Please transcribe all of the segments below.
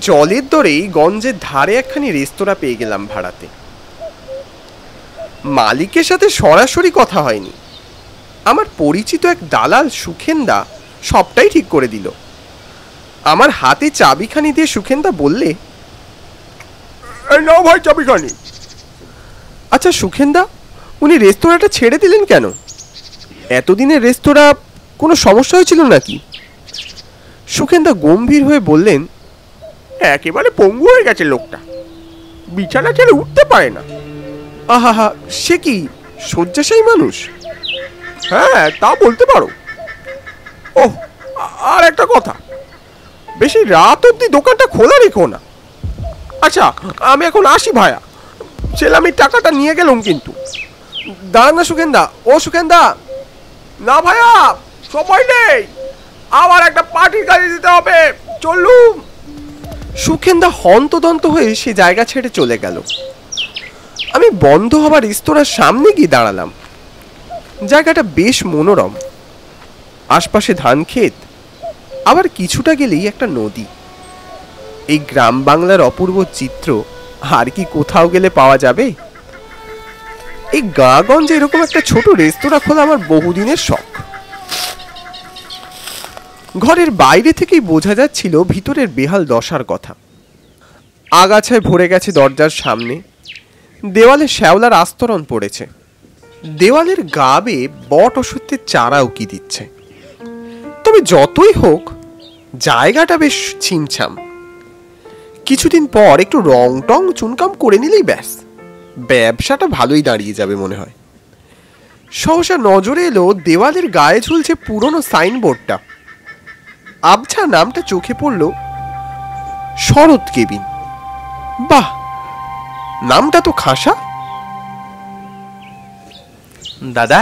জলের দরেই গঞ্জের ধারে একখানি রেস্তোরাঁ পেয়ে গেলাম ভাড়াতে। মালিকের সাথে সরাসরি কথা হয়নি, আমার পরিচিত এক দালাল সুখেন্দা সবটাই ঠিক করে দিল। আমার হাতে চাবিখানি দিয়ে সুখেন্দা বললে, নাও ভাই চাবিখানি। আচ্ছা সুখেন্দা, উনি রেস্তোরাঁটা ছেড়ে দিলেন কেন? এতদিনের রেস্তোরাঁ কোনো সমস্যা হয়েছিল নাকি? সুখেন্দা গম্ভীর হয়ে বললেন, একেবারে পঙ্গু হয়ে গেছে লোকটা, বিছানা ছেড়ে উঠতে পারে না। আহা, সে কি শয্যাশায়ী মানুষ? হ্যাঁ, তা বলতে পারো। ওহ, আর একটা কথা, বেশি রাত অব্দি দোকানটা খোলা রেখো না। আচ্ছা, আমি এখন আসি ভায়া, সেলামির টাকাটা নিয়ে গেলাম কিন্তু। দাঁড়ান না সুখেন্দা, ও সুখেন্দা। না ভায়া, সময় নেই, আবার একটা পার্টির গাড়ি দিতে হবে, চললুম। সুখেন্দা হন্তদন্ত হয়ে সে জায়গা ছেড়ে চলে গেল। আমি বন্ধ হবার রেস্তোরাঁর সামনে গিয়ে দাঁড়ালাম। জায়গাটা বেশ মনোরম, আশপাশে ধান ক্ষেত, আবার কিছুটা গেলেই একটা নদী। এই গ্রাম বাংলার অপূর্ব চিত্র আর কি কোথাও গেলে পাওয়া যাবে? এই গাঁগঞ্জে এরকম একটা ছোট রেস্তোরাঁ খোলা আমার বহুদিনের শখ। ঘরের বাইরে থেকেই বোঝা যাচ্ছিল ভিতরের বেহাল দশার কথা। আগাছায় ভরে গেছে দরজার সামনে, দেওয়ালে শ্যাওলার আস্তরণ পড়েছে, দেওয়ালের গা বেয়ে বট অসত্যের চারা উকি দিচ্ছে। তবে যতই হোক, জায়গাটা বেশ ছিমছাম। কিছুদিন পর একটু রং টং চুনকাম করে নিলেই ব্যাস, ব্যবসাটা ভালোই দাঁড়িয়ে যাবে মনে হয়। সহসা নজরে এলো দেওয়ালের গায়ে ঝুলছে পুরনো সাইনবোর্ডটা। আবছা নামটা চোখে পড়ল, শরৎ কেবিন। বাহ, নামটা তো খাসা। দাদা,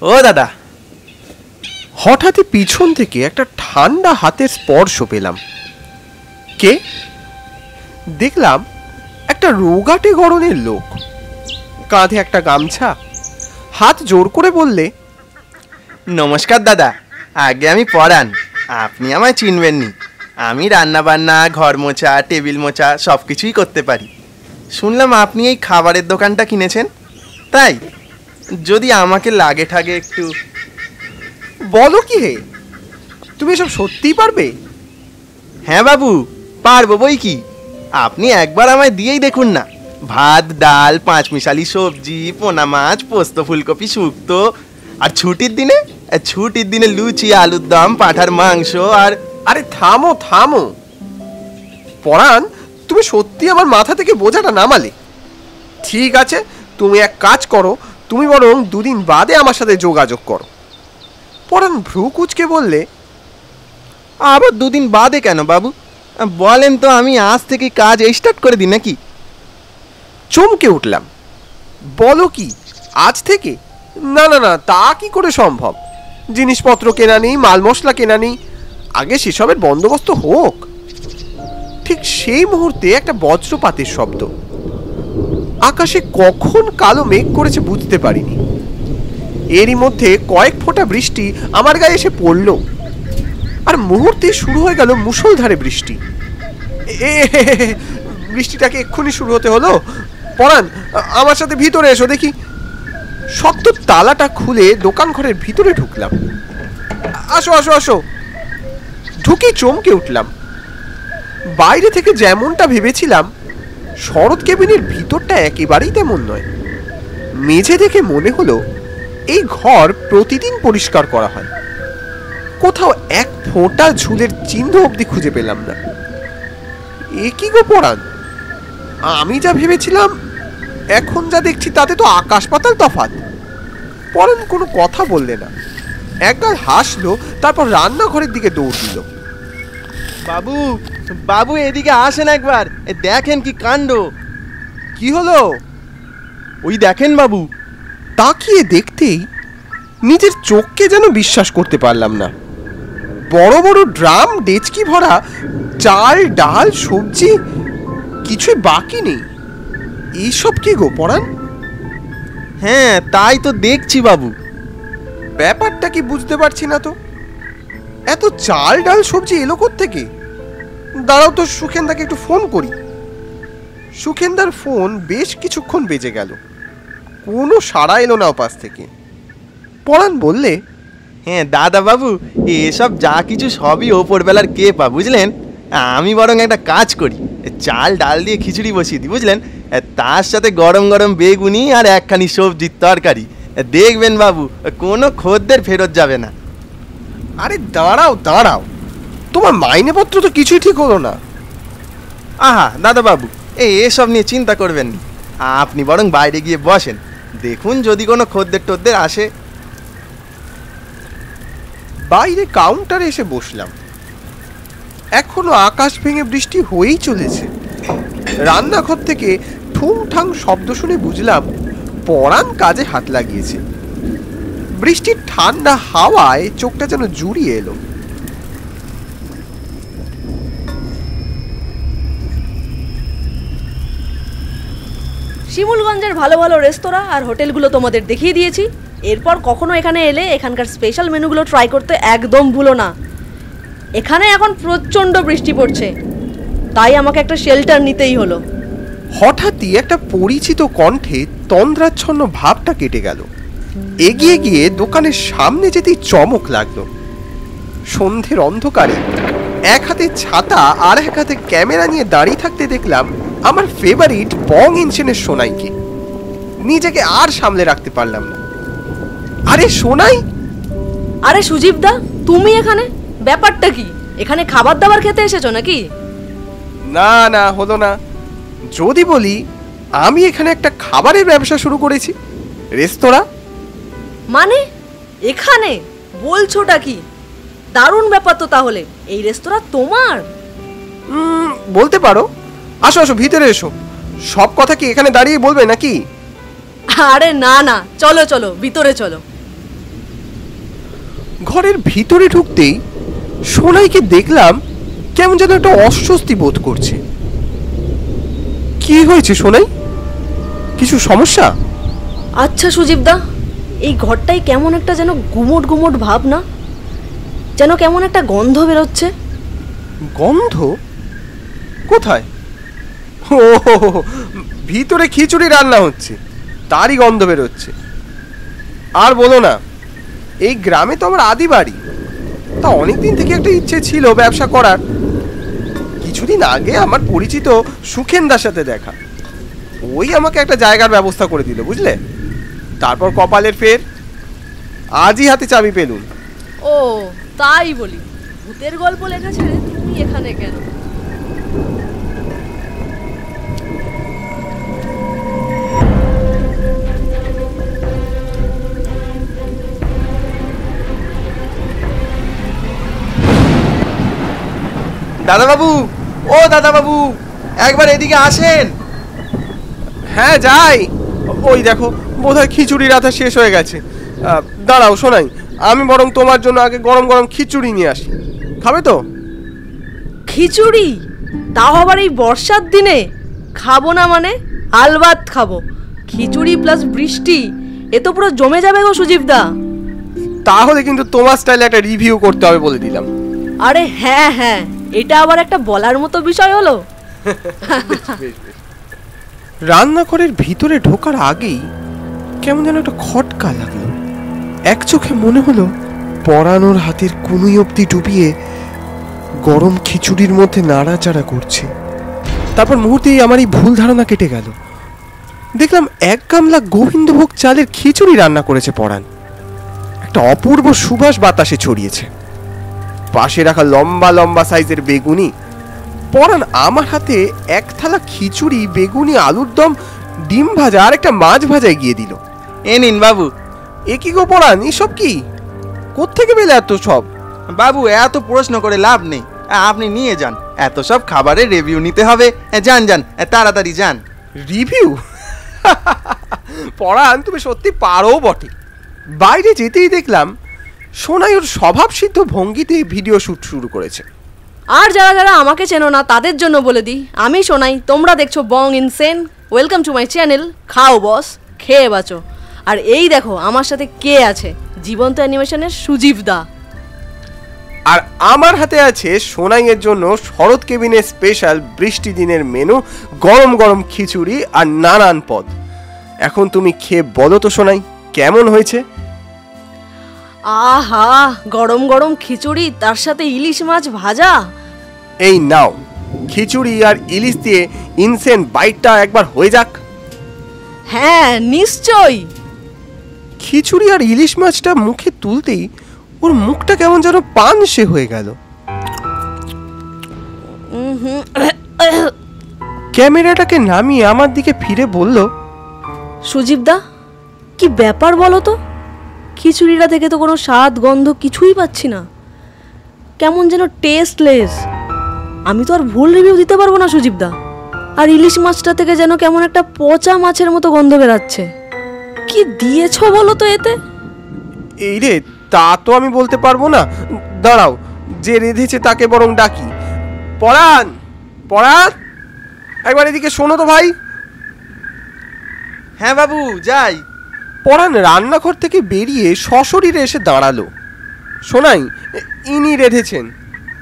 ও দাদা। হঠাৎই পিছন থেকে একটা ঠান্ডা হাতের স্পর্শ পেলাম। কে? দেখলাম একটা রোগাটে গড়নের লোক, কাঁধে একটা গামছা, হাত জোর করে বললে, নমস্কার দাদা, আগে আমি পড়ান, আপনি আমায় চিনবেননি। আমি রান্না বান্না, ঘর মোছা, টেবিল মোছা সব কিছুই করতে পারি। শুনলাম আপনি এই খাবারের দোকানটা কিনেছেন, তাই যদি আমাকে লাগে ঠাগে একটু। বলো কি হে, তুমি এসব সত্যিই পারবে? হ্যাঁ বাবু, পারবো বই কি। আপনি একবার আমায় দিয়েই দেখুন না। ভাত, ডাল, পাঁচমিশালি সবজি, পোনা মাছ, পোস্ত, ফুলকপি শুক্তো, আর ছুটির দিনে লুচি, আলুর দম, পাঁঠার মাংস। আর আরে থামো থামো পরাণ, তুমি সত্যি আমার মাথা থেকে বোঝাটা নামালে। ঠিক আছে, তুমি এক কাজ করো, তুমি বরং দুদিন বাদে আমার সাথে যোগাযোগ করো। পরাণ ভ্রু কুচকে বললে, আবার দুদিন বাদে কেন বাবু? বলেন তো, আমি আজ থেকে কাজ স্টার্ট করে দিই নাকি? চমকে উঠলাম, বলো কি আজ থেকে? না না না, তা কি করে সম্ভব? জিনিসপত্র কেনা নেই, মাল মশলা কেনা নেই, আগে সেসবের বন্দোবস্ত হোক। ঠিক সেই মুহূর্তে একটা বজ্রপাতের শব্দ। আকাশে কখন কালো মেঘ করেছে বুঝতে পারিনি। এরই মধ্যে কয়েক ফোঁটা বৃষ্টি আমার গায়ে এসে পড়ল, আর মুহূর্তে শুরু হয়ে গেল মুষলধারে বৃষ্টি। বৃষ্টিটাকে এক্ষুনি শুরু হতে হলো। পরাণ, আমার সাথে ভিতরে এসো দেখি। শক্ত তালাটা খুলে দোকান ঘরের ভিতরে ঢুকলাম। আসো আসো আসো। ঢুকে চমকে উঠলাম। বাইরে থেকে যেমনটা ভেবেছিলাম, শরৎ কেবিনের ভিতরটা একেবারেই তেমন নয়। মেঝে দেখে মনে হলো এই ঘর প্রতিদিন পরিষ্কার করা হয়। কোথাও এক ফোঁটা ঝুলের চিহ্ন অবধি খুঁজে পেলাম না। এ কি গো পরাণ, আমি যা ভেবেছিলাম এখন যা দেখছি তাতে তো আকাশ পাতাল তফাৎ। পরাণ কোনো কথা বললে না, একবার হাসলো, তারপর রান্নাঘরের দিকে দৌড় দিল। বাবু, বাবু এদিকে আসেন একবার, দেখেন কি কাণ্ড। কি হলো? ওই দেখেন বাবু। তাকিয়ে দেখতেই নিজের চোখকে যেন বিশ্বাস করতে পারলাম না। বড় বড় ড্রাম ডেচকি ভরা চাল, ডাল, সবজি, কিছুই বাকি নেই। এইসব কি গো পরাণ? হ্যাঁ, তাই তো দেখছি বাবু। ব্যাপারটা কি বুঝতে পারছি না তো। এত চাল, ডাল, সবজি এলো কোত্থেকে? দাঁড়াও তো, সুখেনদাকে একটু ফোন করি। সুখেনদার ফোন বেশ কিছুক্ষণ বেজে গেল, কোনো সাড়া এলো না ওপাশ থেকে। পরাণ বললে, হ্যাঁ দাদা বাবু, এসব যা কিছু সবই ওপরবেলার কেপা, বুঝলেন। আমি বরং একটা কাজ করি, চাল ডাল দিয়ে খিচুড়ি বসিয়ে দিই, বুঝলেন। তার সাথে গরম গরম বেগুনি আর একখানি সবজির তরকারি। দেখবেন বাবু, কোনো খদ্দের ফেরত যাবে না। আরে দাঁড়াও দাঁড়াও, তোমার মাইনেপত্র তো কিছুই ঠিক হলো না। আহা দাদা বাবু, এসব নিয়ে চিন্তা করবেন না। আপনি বরং বাইরে গিয়ে বসেন, দেখুন যদি কোনো খদ্দের টদ্দের আসে। বাইরে কাউন্টারে এসে বসলাম। এখনো আকাশ ভেঙে বৃষ্টি হয়েই চলেছে। রান্নাঘর থেকে ঠুংঠাং শব্দ শুনে বুঝলাম পরাণ কাজে হাত লাগিয়েছে। বৃষ্টির ঠান্ডা হাওয়ায় চোখটা যেন জুড়িয়ে এলো। শিমুলগঞ্জের ভালো ভালো রেস্তোরাঁ আর হোটেলগুলো তোমাদের দেখিয়ে দিয়েছি। এরপর কখনো এখানে এলে এখানকার স্পেশাল মেনুগুলো ট্রাই করতে একদম ভুলো না। এখানে এখন প্রচণ্ড বৃষ্টি পড়ছে, তাই আমাকে একটা শেল্টার নিতেই হলো। হঠাৎই একটা পরিচিত কণ্ঠে তন্দ্রাচ্ছন্ন ভাবটা কেটে গেল। এগিয়ে গিয়ে দোকানের সামনে যেতেই চমক লাগলো। সন্ধ্যের অন্ধকারে এক হাতে ছাতা আর এক হাতে ক্যামেরা নিয়ে দাঁড়িয়ে থাকতে দেখলাম আমার ফেভারিট বং ইনসেনের সোনাইকে। নিজেকে আর সামলে রাখতে পারলাম না। আরে সোনাই! আরে সুজীব দা, তুমি এখানে? ব্যাপারটা কি? এখানে খাবার দাবার খেতে এসেছো নাকি? না না, হলো না। যদি বলি আমি এখানে একটা খাবারের ব্যবসা শুরু করেছি, রেস্তোরাঁ। মানে এখানে? বলছোটা কি? দারুণ ব্যাপার তো। তাহলে এই রেস্তোরাঁ তোমার? বলতে পারো। আসো আসো, ভিতরে এসো। সব কথা কি এখানে দাঁড়িয়ে বলবে নাকি? আরে না না, চলো চলো ভিতরে চলো। ঘরের ভিতরে ঢুকতেই সোনাইকে দেখলাম কেমন যেন একটা অস্বস্তি বোধ করছে। কি হয়েছে সোনাই? কিছু সমস্যা? আচ্ছা সুজীব দা, এই ঘরটাই কেমন একটা যেন গুমোট গুমোট ভাব না? যেন কেমন একটা গন্ধ বেরোচ্ছে। গন্ধ? কোথায়? ও, ভিতরে খিচুড়ি রান্না হচ্ছে, তারই গন্ধ বেরোচ্ছে। আর বলো না, এই গ্রামে তো আমার আদি বাড়ি। তা অনেকদিন থেকে একটা ইচ্ছে ছিল ব্যবসা করার। কিছুদিন আগে আমার পরিচিত সুখেনদার সাথে দেখা, ওই আমাকে একটা জায়গার ব্যবস্থা করে দিল, বুঝলে। তারপর কপালের ফের, আজই হাতে চাবি পেলুম। ও তাই বলি, ভূতের গল্প লেখা ছেড়ে তুমি এখানে কেন? দাদা বাবু, ও দাদা বাবু, একবার এদিকে আসেন। হ্যাঁ যাই। ওই দেখো, বোধহয় খিচুড়ি রাধা শেষ হয়ে গেছে। দাঁড়াও সোনাই, আমি বরং তোমার জন্য আগে গরম গরম খিচুড়ি নিয়ে আসি। খাবে তো? খিচুড়ি? তাও আবার এই বর্ষার দিনে? খাবো না মানে? আলবাত খাবো। খিচুড়ি প্লাস বৃষ্টি, এ তো পুরো জমে যাবে গো সুজীব দা। তাহলে কিন্তু তোমার স্টাইলে একটা রিভিউ করতে হবে বলে দিলাম। আরে হ্যাঁ হ্যাঁ, এটা আবার একটা বলার মতো বিষয় হলো। রান্নাঘরের ভিতরে ঢোকার আগেই কেমন যেন একটা খটকা লাগলো। এক চোখে মনে হলো পরানোর হাতের কুনুই অব্দি ডুবিয়ে গরম খিচুড়ির মধ্যে নাড়াচাড়া করছে। তারপর মুহূর্তেই আমার এই ভুল ধারণা কেটে গেল। দেখলাম এক গামলা গোবিন্দভোগ চালের খিচুড়ি রান্না করেছে পরাণ। একটা অপূর্ব সুবাস বাতাসে ছড়িয়েছে। পাশে রাখা লম্বা লম্বা সাইজের বেগুনি। পরাণ আমার হাতে এক থালা খিচুড়ি, বেগুনি, আলুর দম, ডিম ভাজা আর একটা মাছ ভাজা এগিয়ে দিল। এ নিন বাবু। এ কি গো পরাণ, এসব কি? কোত্থেকে পেলে এত সব? বাবু এত প্রশ্ন করে লাভ নেই, আপনি নিয়ে যান। এত সব খাবারের রিভিউ নিতে হবে। যান যান, তাড়াতাড়ি যান। রিভিউ? পরাণ, তুমি সত্যি পারো বটে। বাইরে যেতেই দেখলাম সোনাই ওর স্বভাব সিদ্ধ ভঙ্গিতে ভিডিও শুট শুরু করেছে। আর যারা যারা আমাকে চেনো না তাদের জন্য বলে দিই, আমি শোনাই, তোমরা দেখছো Bong insane. Welcome to my channel. খাও বস, খেয়ে বাঁচো। আর এই দেখো আমার সাথে কে আছে, জীবন্ত অ্যানিমেশনের সুজীব দা। আর আমার হাতে আছে সোনাইয়ের জন্য শরৎ কেবিনের স্পেশাল বৃষ্টি দিনের মেনু, গরম গরম খিচুড়ি আর নানান পদ। এখন তুমি খেয়ে বলো তো সোনাই, কেমন হয়েছে? আহা, গরম গরম খিচুড়ি, তার সাথে ইলিশ মাছ ভাজা। এই নাও, খিচুড়ি আর ইলিশ দিয়ে ইনসেন্ট বাইটটা একবার হয়ে যাক। হ্যাঁ, নিশ্চয়ই। খিচুড়ি আর ইলিশ মাছটা মুখে তুলতেই ওর মুখটা কেমন যেন পানসে হয়ে গেল। ক্যামেরাটাকে নামিয়ে আমার দিকে ফিরে বলল, সুজিবদা, কি ব্যাপার বলো তো? খিচুড়িটা থেকে তো কোনো স্বাদ গন্ধ কিছুই পাচ্ছি না, কেমন যেন টেস্টলেস। আমি তো আর ভুল রিভিউ দিতে পারবো না সুজিবদা। আর ইলিশ মাছটা থেকে যেন কেমন একটা পচা মাছের মতো গন্ধ বেরাচ্ছে। কি দিয়েছো বলো তো এতে? এই রে, তা তো আমি বলতে পারবো না। দাঁড়াও, যে রেঁধেছে তাকে বরং ডাকি। পরাণ, পরাণ, একবার এদিকে শোনো তো ভাই। হ্যাঁ বাবু, যাই। পরাণ রান্নাঘর থেকে বেরিয়ে সশরীরে এসে দাঁড়ালো। শোনাই, ইনি রেঁধেছেন।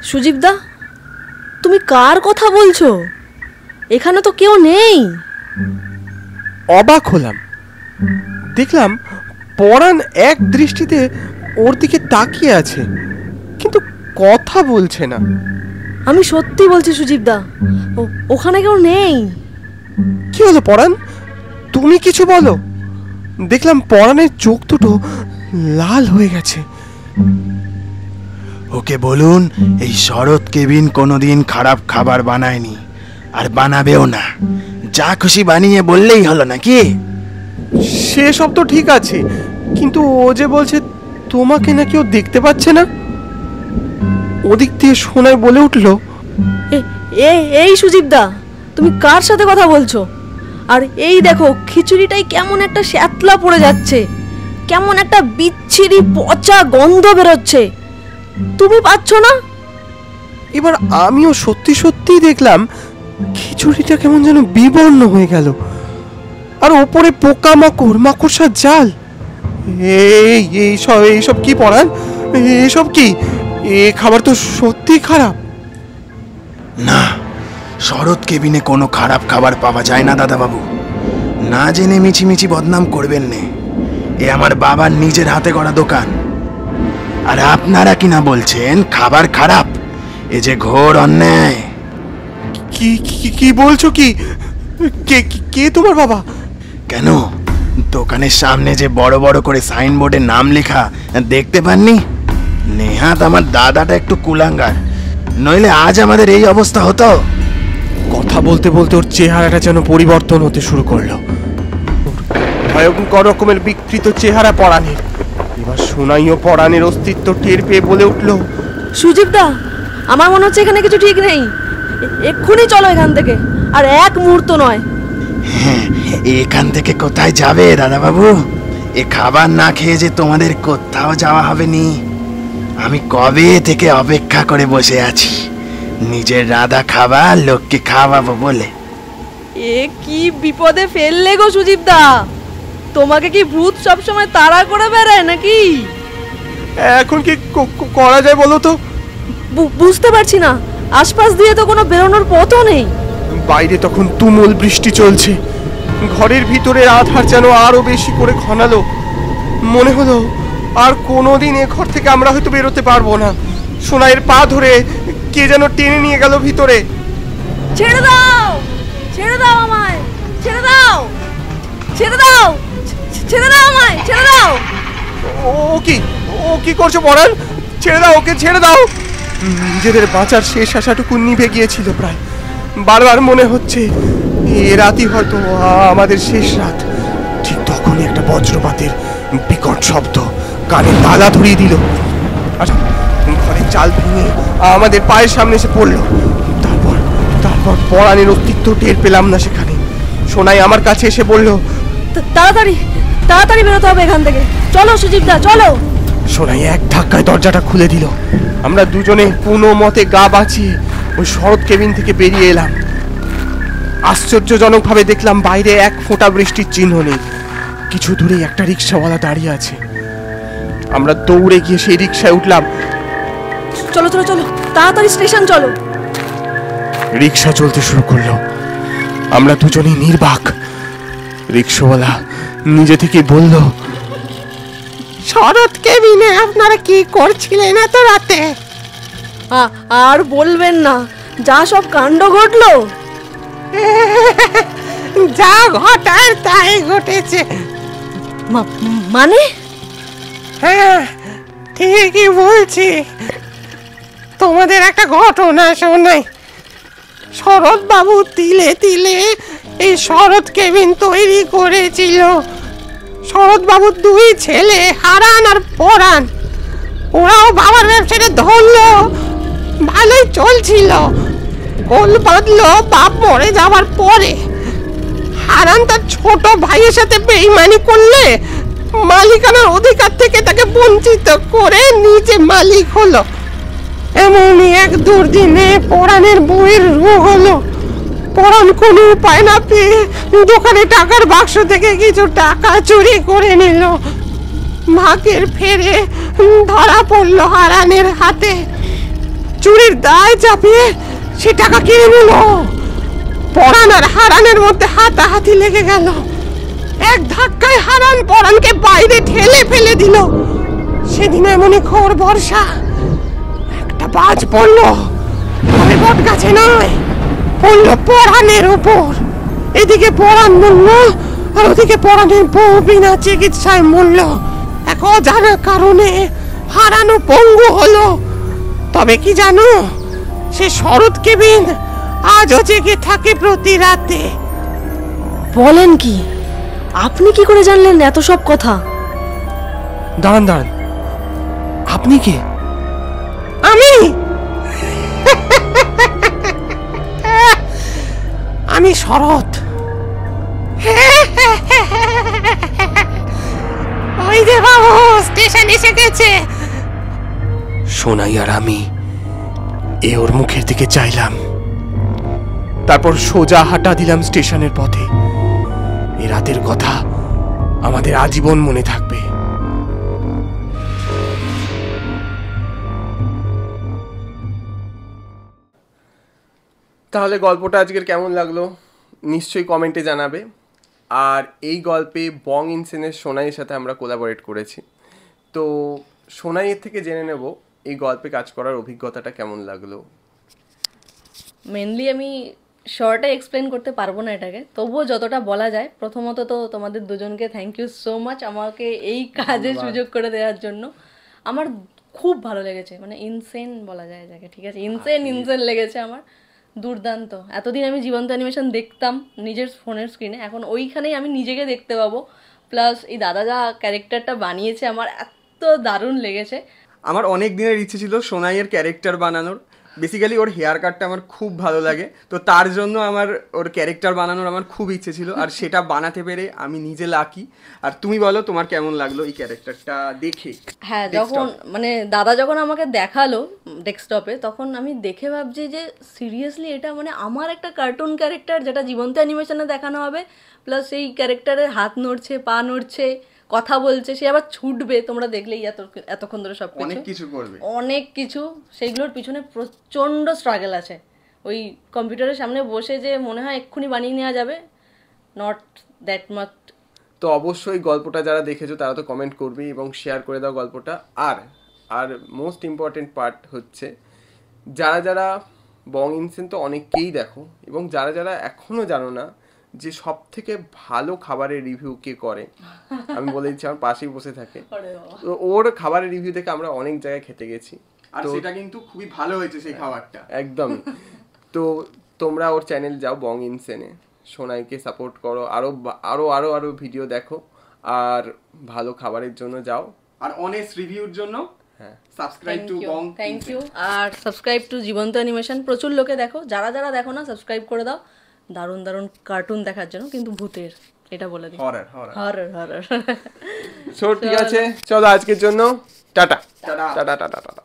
সুজিবদা, তুমি কার কথা বলছো? এখানে তো কেউ নেই। অবাক হলাম, দেখলাম পরাণ এক দৃষ্টিতে ওর দিকে তাকিয়ে আছে, কিন্তু কথা বলছে না। আমি সত্যি বলছি সুজিবদা, ওখানে কেউ নেই। কি হলো পরাণ, তুমি কিছু বলো। দেখলাম পরাণের চোখ দুটো লাল হয়ে গেছে। ওকে বলুন এই শরৎ কেবিন কোনোদিন খারাপ খাবার বানায়নি, আর বানাবেও না। যা খুশি বানিয়ে বললেই হলো নাকি? সেসব তো ঠিক আছে, কিন্তু ও যে বলছে তোমাকে নাকি ও দেখতে পাচ্ছে না। ওদিক দিয়ে শোনায় বলে উঠলো, এই সুজিবদা, তুমি কার সাথে কথা বলছো? আর এই দেখো, খিচুড়িটাই কেমন একটা শ্যাতলা পড়ে যাচ্ছে, কেমন একটা বিচ্ছিরি পচা গন্ধ বেরোচ্ছে। তুমি পাচ্ছ না? এবার আমিও সত্যি সত্যি দেখলাম খিচুড়িটা কেমন যেন বিবর্ণ হয়ে গেল, আর ওপরে পোকা মাকড়, মাকড়সার জাল। এইসব কি পরাণ? এসব কি? এ খাবার তো সত্যি খারাপ। না, শরৎ কেবিনে কোনো খারাপ খাবার পাওয়া যায় না দাদাবাবু। না জেনে মিছিমিছি বদনাম করবেন নে। এ আমার বাবার নিজের হাতে গড়া দোকান। আর আপনারা কিনা বলছেন খাবার খারাপ? এ যে ঘোর অন্যায়। কি কি বলছো? কি কে কে তোমার বাবা? কেন, দোকানের সামনে যে বড় বড় করে সাইনবোর্ডে নাম লেখা দেখতে পাননি? নেহাত আমার দাদাটা একটু কুলাঙ্গার, নইলে আজ আমাদের এই অবস্থা হতো। কথা বলতে বলতে ওর চেহারাটা যেন পরিবর্তন হতে শুরু করলো। ভয়ঙ্কর রকমের বিকৃত চেহারা পরাণের। এবার সোনাইও পরাণের অস্তিত্ব টের পেয়ে বলে উঠলো, সুজিবদা, আমার মনে হচ্ছে এখানে কিছু ঠিক নেই। এক্ষুনি চলো এখান থেকে, আর এক মুহূর্ত নয়। হ্যাঁ, এখান থেকে কোথায় যাবে দাদাবাবু? এ খাবার না খেয়ে যে তোমাদের কোথাও যাওয়া হবে নি। আমি কবে থেকে অপেক্ষা করে বসে আছি নিজের রাধা খাবার লোককে খাওয়াবো বলে। এ কি বিপদে ফেললে গো সুজিবদা? তোমাকে কি ভূত সবসময় তাড়া করে বেড়ায় নাকি? এখন কি করা যায় বলো তো? বুঝতে পারছি না, আশপাশ দিয়ে তো কোনো বেরোনোর পথও নেই। বাইরে তখন তুমুল বৃষ্টি চলছে, ঘরের ভিতরে আধার যেন আরো বেশি করে ঘনালো। মনে হলো আর কোনোদিন এ ঘর থেকে আমরা হয়তো বেরোতে পারবো না। সোনাইয়ের পা ধরে কে যেন টেনে নিয়ে গেল ভিতরে। ছেড়ে দাও, ছেড়ে দাও আমায়, ছেড়ে দাও, ছেড়ে দাও, ছেড়ে দাও আমায়, ছেড়ে দাও। ও কি করছো পরাণ? ছেড়ে দাও ওকে, ছেড়ে দাও। নিজেদের বাঁচার শেষ আশাটুকু নিভে গিয়েছিল প্রায়। বারবার মনে হচ্ছে এ রাতই হয়তো আমাদের শেষ রাত। ঠিক তখনই একটা বজ্রপাতের বিকট শব্দ কানে তালা ধরিয়ে দিল। আচ্ছা, ঘরের চাল ভেঙে আমাদের পায়ের সামনে এসে পড়লো। তারপর পরাণের অস্তিত্ব টের পেলাম না সেখানে। সোনাই আমার কাছে এসে বলল, তাড়াতাড়ি তাড়াতাড়ি বেরোতে হবে এখান থেকে। চলো সুজিবদা, চলো। সোনাই এক ধাক্কায় দরজাটা খুলে দিল। আমরা দুজনে কোনো মতে গা বাঁচিয়ে ওই শরৎ কেবিন থেকে বেরিয়ে এলাম। আশ্চর্যজনকভাবে দেখলাম বাইরে এক ফোঁটা বৃষ্টির চিহ্ন নেই। কিছু দূরেই একটা রিক্সাওয়ালা দাঁড়িয়ে আছে। আমরা দৌড়ে গিয়ে সেই রিক্সায় উঠলাম। চলো চলো চলো, তাড়াতাড়ি স্টেশন চলো। রিক্সা চলতে শুরু করলো। আমরা দুজনেই নির্বাক। রিক্সাওয়ালা নিজে থেকে বলল, শরৎ কেবিনে আপনারা কি করছিলেন এত রাতে? আর বলবেন না, যা সব কাণ্ড ঘটলো। যা ঘটার তাই ঘটেছে। মানে? হ্যাঁ, ঠিকই বলছি। তোমাদের একটা ঘটনা শোনাই। শরৎ বাবু তিলে তিলে এই শরৎ কেবিন তৈরি করেছিল। শরৎ বাবুর দুই ছেলে হারান আর পরাণ, ওরাও বাবার ব্যবসাটা ধরলো, ভালোই চলছিল। গোল বাঁধলো বাপ মরে যাওয়ার পরে। হারান তার ছোট ভাইয়ের সাথে বেইমানি করলে মালিকানার অধিকার থেকে তাকে বঞ্চিত করে নিজে মালিক হলো। এমনই এক দুর্দিনে পরাণের বউয়ের রোগ হলো। পরাণ কোনো উপায় না পেয়ে দোকানে টাকার বাক্স থেকে কিছু টাকা চুরি করে নিল। ভাগ্যের ফেরে ধরা পড়লো হারানের হাতে। চুরির দায় চাপিয়ে সে টাকা কিনে নিল। পরাণ আর হারানের মধ্যে হাতাহাতি লেগে গেল। এক ধাক্কায় হারান পরাণকে বাইরে ঠেলে ফেলে দিল। সেদিন এমনই ঘোর বর্ষা, একটা বাজ পড়লো, তবে বট গাছে নয়, পড়লো পরাণের উপর। এদিকে পরাণ মরল আর ওদিকে পরাণের বউ বিনা চিকিৎসায় মরল। এক অজানা কারণে হারানো পঙ্গু হলো। তবে কি জানো, সে শরৎ কেবিন আজও জেগে থাকে প্রতি রাতে। বলেন কি? আপনি কি করে জানলেন এত সব কথা? দাঁড়ান দাঁড়ান, আপনি কে? আমি আমি শরৎ। ওই যে বাবু স্টেশন এসে গেছে। সোনাই আর আমি ওর মুখের দিকে চাইলাম, তারপর সোজা হাঁটা দিলাম স্টেশনের পথে। এ রাতের কথা আমাদের আজীবন মনে থাকবে। তাহলে গল্পটা আজকের কেমন লাগলো নিশ্চয়ই কমেন্টে জানাবে। আর এই গল্পে বং ইনসেনের সোনাইয়ের সাথে আমরা কোলাবোরেট করেছি। তো সোনাইয়ের থেকে জেনে নেব এই গল্পে কাজ করার অভিজ্ঞতাটা কেমন লাগলো। মেনলি আমি শর্টে এক্সপ্লেন করতে পারবো না এটাকে, তবুও যতটা বলা যায়। প্রথমত তো তোমাদের দুজনকে থ্যাংক ইউ সো মাচ আমাকে এই কাজে সুযোগ করে দেওয়ার জন্য। আমার খুব ভালো লেগেছে, মানে ইনসেন বলা যায় যাকে, ঠিক আছে, ইনসেন লেগেছে আমার। দুর্দান্ত। এতদিন আমি জীবন্ত অ্যানিমেশন দেখতাম নিজের ফোনের স্ক্রিনে, এখন ওইখানেই আমি নিজেকে দেখতে পাবো। প্লাস এই দাদা যা ক্যারেক্টারটা বানিয়েছে আমার এত দারুণ লেগেছে। আমার অনেক দিনের ইচ্ছে ছিল সোনাইয়ের ক্যারেক্টার বানানোর। বেসিক্যালি ওর হেয়ার কাটটা আমার খুব ভালো লাগে, তো তার জন্য আমার ওর ক্যারেক্টার বানানোর আমার খুব ইচ্ছে ছিল, আর সেটা বানাতে পেরে আমি নিজে লাকি। আর তুমি বলো তোমার কেমন লাগলো এই ক্যারেক্টারটা দেখে? হ্যাঁ, যখন মানে দাদা যখন আমাকে দেখালো ডেস্কটপে, তখন আমি দেখে ভাবছি যে সিরিয়াসলি এটা মানে আমার একটা কার্টুন ক্যারেক্টার যেটা জীবন্ত অ্যানিমেশনে দেখানো হবে, প্লাস এই ক্যারেক্টারের হাত নড়ছে, পা নড়ছে, কথা বলছে, সে আবার ছুটবে, তোমরা দেখলেই এতক্ষণ ধরে সব অনেক কিছু করবে, অনেক কিছু। সেইগুলোর পিছনে প্রচণ্ড স্ট্রাগল আছে। ওই কম্পিউটারের সামনে বসে যে মনে হয় এক্ষুনি বানিয়ে নেওয়া যাবে, নট দ্যাট মাচ। তো অবশ্যই গল্পটা যারা দেখেছো তারা তো কমেন্ট করবেই এবং শেয়ার করে দাও গল্পটা। আর মোস্ট ইম্পর্টেন্ট পার্ট হচ্ছে যারা যারা বং ইনসেন তো অনেককেই দেখো, এবং যারা যারা এখনও জানো না যে সব থেকে ভালো খাবারের রিভিউ কে করে, আমি বলে দিচ্ছি, আমার পাশেই বসে থাকে। তো ওর খাবারের রিভিউ দেখে আমরা অনেক জায়গায় খেতে গেছি, আর সেটা কিন্তু খুবই ভালো হয়েছে সেই খাবারটা, একদমই। তো তোমরা ওর চ্যানেল যাও বং ইনসেনে, সোনাইকে সাপোর্ট করো, আরো আরো আরো আরো ভিডিও দেখো, আর ভালো খাবারের জন্য যাও, আর অনেস্ট রিভিউর জন্য subscribe to Bong. Thank you. আর সাবস্ক্রাইব টু জীবন্ত অ্যানিমেশন। প্রচুর লোকে দেখো, যারা যারা দেখো না সাবস্ক্রাইব করে দাও। দারুণ দারুণ কার্টুন দেখার জন্য, কিন্তু ভূতের, এটা বলে দিই, হরর। সো ঠিক আছে, চলো আজকের জন্য টাটা টাটা টাটা টাটা।